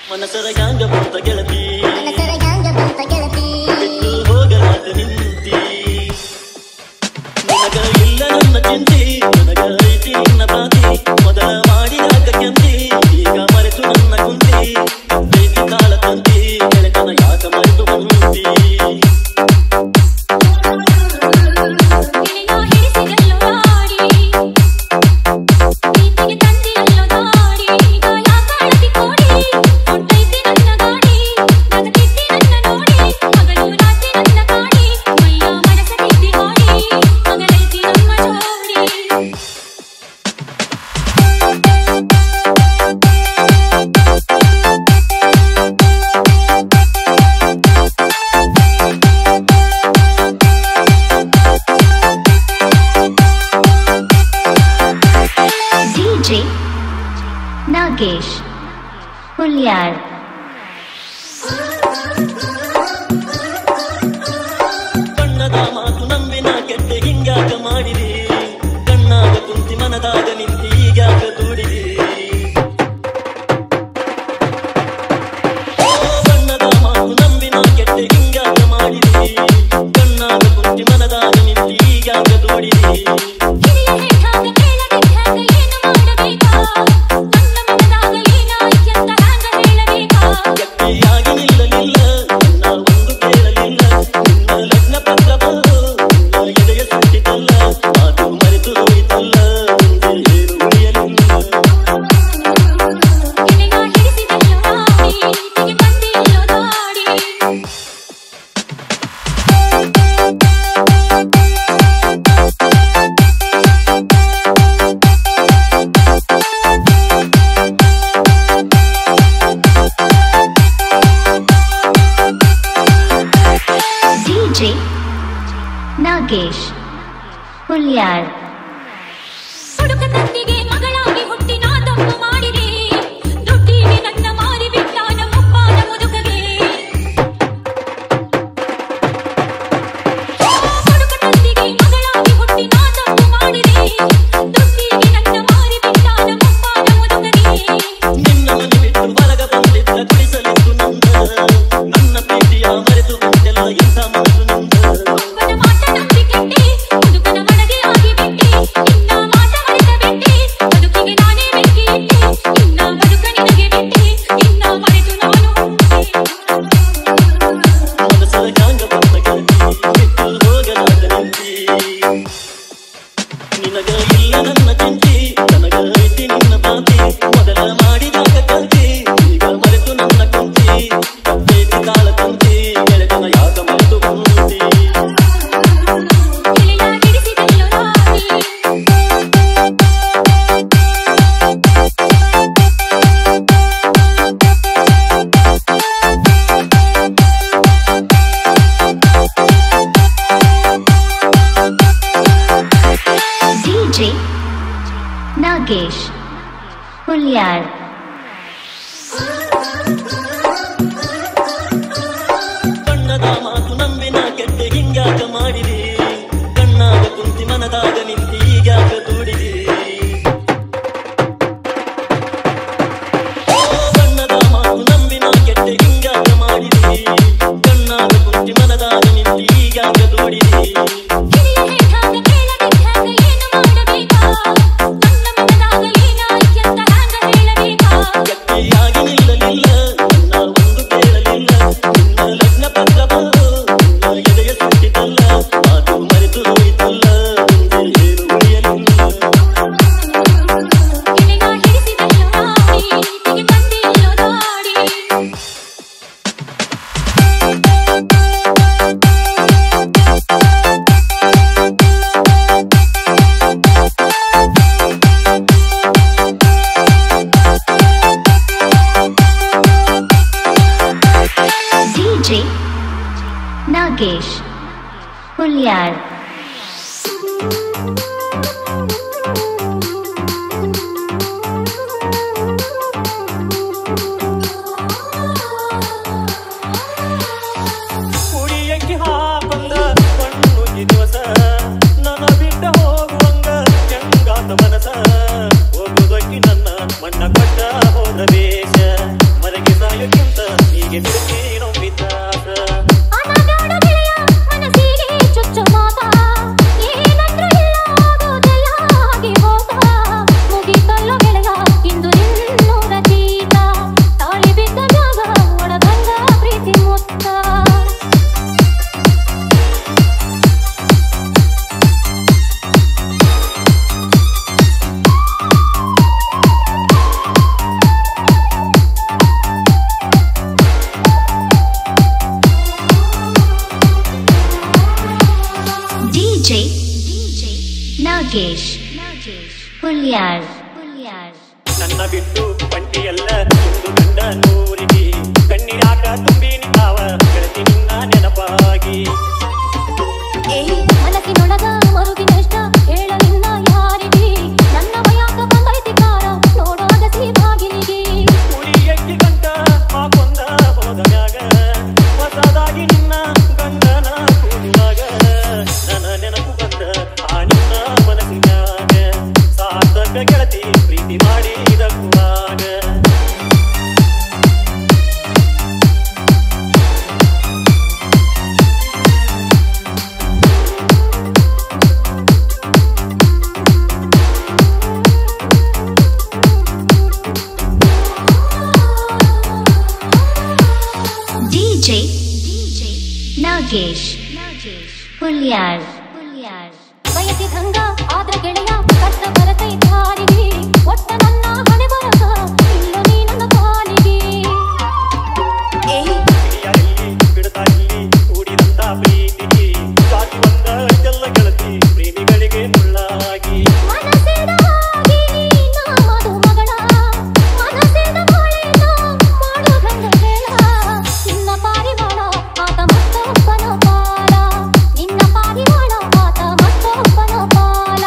ಮನಸರ ಯಾಂಗ ಬಂತ ಗೆಳತಿ ಬಿಟ್ಟು ಹೋಗಲಾದ ನಿಂತಿ ನನಗ ಇಲ್ಲ ನನ್ನ ಚಿಂತಿ ನನಗ ಐತಿ ನಿನ್ನ ಬಾತಿ ಮೊದಲ ಮಾಡಿದಾಗ ಕೆಂತಿ ಈಗ ಮರೆತು ನನ್ನ ಕುಂತಿ ಪ್ರೀತಿ ಕಾಳ ತಂತಿ ಗೆಳೆತನ ಯಾಕ ಮರೆತು ಕುಂತಿ नागेश हुलियार ಕಣ್ಣದ ಮಾತು ನಂಬಿನ ಕೆಟ್ಟೆ ಹಿಂಗ್ಯಾಕ ಮಾಡಿದಿ ಕಣ್ಣಾಗ ಕುಂತಿ ಮನದಾಗ ನಿಂತಿ ಈಗ್ಯಾಕ ದೂಡಿದಿ ಕಣ್ಣದ ಮಾತು ನಂಬಿನ ಕೆಟ್ಟೆ ಹಿಂಗ್ಯಾಕ ಮಾಡಿದಿ ಕಣ್ಣಾಗ ಕುಂತಿ ಮನದಾಗ ನಿಂತಿ ಈಗ್ಯಾಕ ದೂಡಿದಿ नागेश हुलियार ನಿನಗ ಇಲ್ಲ ನನ್ನ ಚಿಂತಿ ನನಗ ಐತಿ ನಿನ್ನ ಬಾತಿ ಮೊದಲ ಮಾಡಿದಾಗ ಕಂತಿ ಈಗ ಮರೆತು ನನ್ನ ಕುಂತಿ ಪ್ರೀತಿ ಕಾಳ ತಂತಿ ಗೆಳೆತನ ಯಾಕ ಮರೆತು ಕುಂತಿ नागेश हुलियार ಕಣ್ಣದ ಮಾತು ನಂಬಿನ ಕೆಟ್ಟೆ ಹಿಂಗ್ಯಾಕ ಮಾಡಿದಿ ಕಣ್ಣಾಗ ಕುಂತಿ ಮನದಾಗ ನಿಂತಿ ಈಗ್ಯಾಕ ದೂಡಿದಿ ಕಣ್ಣದ ಮಾತು ನಂಬಿನ ಕೆಟ್ಟೆ ಹಿಂಗ್ಯಾಕ ಮಾಡಿದಿ ಕಣ್ಣಾಗ ಕುಂತಿ ಮನದಾಗ ನಿಂತಿ ಈಗ್ಯಾಕ ದೂಡಿದಿ नागेश हुलियार ಕುಡಿಯಕ್ಕೆ ಹಾಕೊಂಡ ಕಣ್ಣು ದಿವಸ ನನ್ನ ಬಿಟ್ಟ ಹೋಗುವಂಗ ಚಂಗಾತ ಮನಸ ಹೋಗುದಕ್ಕೆ ನನ್ನ ಮಣ್ಣ ಕೊಟ್ಟ ಹೋದ ವೇಷ ಮರಗಿ ಸಾಯ ನನ್ನ ಬಿಟ್ಟು ಬಂಟಿಯಲ್ಲ ಇಂದು ಗಂಡ ನೂರಿಗೆ ಕಣ್ಣೀರಾಗ ತುಂಬಿ ನಿಂತಾವ ಗೆಳತಿ ನಿನ್ನ ನೆನಪಾಗಿ ಮನಸ್ಸಿನೊಳಗ ಮರುಗಿನಷ್ಟ ಹೇಳಲಿಲ್ಲ ಯಾರಿಗೆ ನನ್ನ ವಯಾಕ ಬಂದೈತಿ ಕಾರ ನೋಡಾಗಸಿ ಬಾಗಿಲಿಗೆ ಕುಡಿಯಕ್ಕೆ ಗಂಟ ಮಾಕೊಂದ ಹೋದ ಮ್ಯಾಗ ಹೊಸದಾಗಿ ನಿನ್ನ ಗಂಡನ ಕೂಡುವಾಗ ನನ್ನ ನೆನಪು ಬಂದ ಆ ನಿನ್ನ ಮನಸ್ಸಿನಾಗ ಸಾರ್ಥಕ ಗೆಳತಿ ಪ್ರೀತಿ ಮಾಡಿದಕ್ಕುವಾಗ DJ Nagesh Hulyar ಬಯಸಿದಂಗ ಆದ್ರ ಗೆಳೆಯ ಕಷ್ಟ ಬರತೈ ದಾರಿಗೆ ಒಟ್ಟ ನನ್ನ ಹಣೆ ಬರಕ ಇಲ್ಲ ನೀ ನನ್ನ ಪಾಲಿಗೆ ಬಿಡ್ತಾ ಇಲ್ಲಿ ಕೂಡಿದಂತ ಪ್ರೀತಿಗೆ ಜಾತಿ ಬಂದ ಎಲ್ಲ ಗೆಳತಿ ಪ್ರೇಮಿಗಳಿಗೆ ಮುಳ್ಳಾಗಿ ಮನಸ್ಸಿನ ಹಾಗೆ ನೀನ ಮಧುಮಗಳ ಮನಸ್ಸಿನ ಬಾಳೆನ ಮಾಡು ಗಂಗ ಹೇಳ ನಿನ್ನ ಪಾರಿವಾಳ ಆತ ಮತ್ತೊಬ್ಬನ ಪಾಲ ನಿನ್ನ ಪಾರಿವಾಳ ಆತ ಮತ್ತೊಬ್ಬನ ಪಾಲ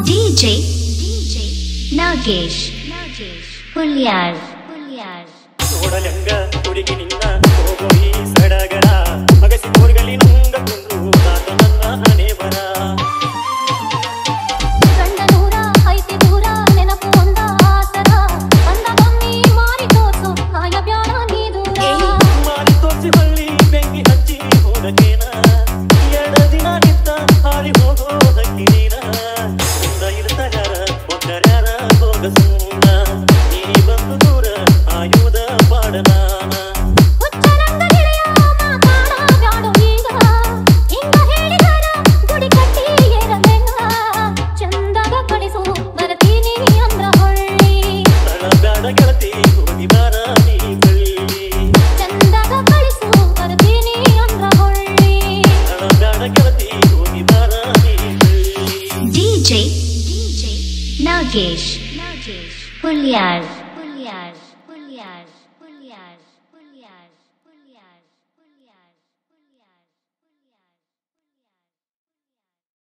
DJ Nagesh Hulyar ನೋಡಲಂಗ ಹುಡುಗಿ ನಿನ್ನ ಹೋಗೋ ಈ ಸಡಗರ ಅಗಸಿ ಕೋರ್ಗಲಿ ನುಂಗ ತುಂಡು ನಾತ ನನ್ನ ಹಣೆ ಬರ ಗಂಡ ದೂರ ಐತಿ ದೂರ ನೆನಪು ಒಂದ ಆಸರ ಅಂದ ಬಮ್ಮಿ ಮಾರಿ ತೋರ್ಸು ಕಾಯ ಬ್ಯಾಡ ನೀ ದೂರ ಮಾರಿ ತೋರಿಸಿ ಬಳ್ಳಿ ಬೆಂಕಿ ಹಚ್ಚಿ ಹೋದಕೇನ ಎರಡು ದಿನ ನಿಂತ ಹಾರಿ ಹೋಗೋದಕ್ಕೆ ನೀನ ಮುಂದ ಇರ್ತಾರ ಒಕ್ಕರ್ಯಾರ ಹೋಗ ಸುಣ್ಣ ನೀ ಬಂದು ದೂರ ಆಯುಧ ಪಾಡನಾನ ಹುಚ್ಚರಂಗ ಗೆಳೆಯ ಮಾತಾಡ ಬ್ಯಾಡು ಈಗ ಹಿಂಗ ಹೇಳಿದರ ಗುಡಿ ಕಟ್ಟಿ ಏರಲೆಂಗ ಚಂದಗ ಕಳಿಸು ಬರತೀನಿ ಅಂದ್ರ ಹೊಳ್ಳಿ ತಳಬ್ಯಾಡ ಗೆಳತಿ ಹೋಗಿ ಬಾರ ನೀ ಬಳ್ಳಿ ಚಂದಗ ಕಳಿಸು ಬರತೀನಿ ಅಂದ್ರ ಹೊಳ್ಳಿ ತಳಬ್ಯಾಡ ಗೆಳತಿ ಹೋಗಿ ಬಾರ ನೀ ಬಳ್ಳಿ DJ Nagesh Hulyar